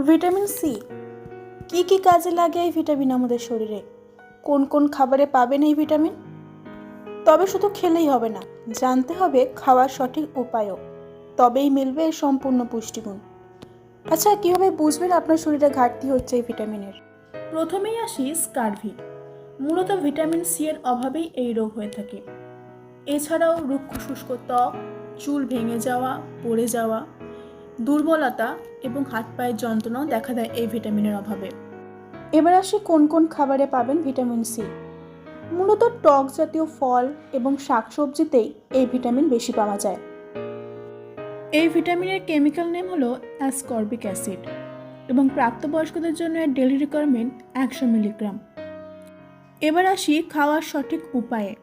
Vitamin C কি কি কাজে লাগে এই ভিটামিন আমাদের শরীরে? কোন কোন খাবারে পাবেন এই ভিটামিন? তবে শুধু খেলেই হবে না, জানতে হবে খাওয়ার সঠিক উপায়ও, তবেই মিলবে এর সম্পূর্ণ পুষ্টিগুণ। আচ্ছা, কীভাবে বুঝবেন আপনার শরীরে ঘাটতি হচ্ছে এই ভিটামিনের? প্রথমেই আসি স্কারভি। মূলত ভিটামিন সি এর অভাবেই এই রোগ হয়ে থাকে। এছাড়াও রুক্ষ শুষ্ক ত্বক, চুল ভেঙে যাওয়া, পড়ে যাওয়া, দুর্বলতা এবং হাত পায়ের যন্ত্রণাও দেখা দেয় এই ভিটামিনের অভাবে। এবার আসি কোন কোন খাবারে পাবেন ভিটামিন সি। মূলত টক জাতীয় ফল এবং শাকসবজিতেই এই ভিটামিন বেশি পাওয়া যায়। এই ভিটামিনের কেমিক্যাল নেম হলো অ্যাসকর্বিক অ্যাসিড এবং প্রাপ্তবয়স্কদের জন্য এর ডেইলি রিকোয়ারমেন্ট 100 মিলিগ্রাম। এবার আসি খাওয়ার সঠিক উপায়ে।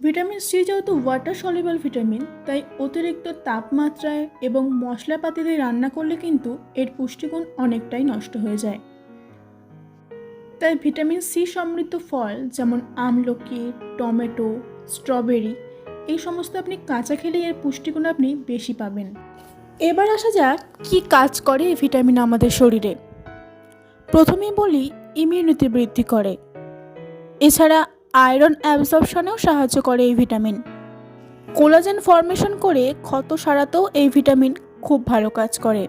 ভিটামিন সি যেহেতু ওয়াটার সলিউবল ভিটামিন, তাই অতিরিক্ত তাপমাত্রায় এবং মশলাপাতি দিয়ে রান্না করলে কিন্তু এর পুষ্টিগুণ অনেকটাই নষ্ট হয়ে যায়। তাই ভিটামিন সি সমৃদ্ধ ফল যেমন আমলকি, টমেটো, স্ট্রবেরি এই সমস্ত আপনি কাঁচা খেলে এর পুষ্টিগুণ আপনি বেশি পাবেন। এবার আসা যাক কি কাজ করে এই ভিটামিন আমাদের শরীরে। প্রথমেই বলি, ইমিউনিটি বৃদ্ধি করে। এছাড়া আয়রন অ্যাবজর্পশনেও সাহায্য করে এই ভিটামিন। কোলাজেন ফর্মেশন করে ক্ষত সারাতেও এই ভিটামিন খুব ভালো কাজ করে।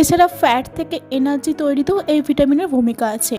এছাড়া ফ্যাট থেকে এনার্জি তৈরিতেও এই ভিটামিনের ভূমিকা আছে।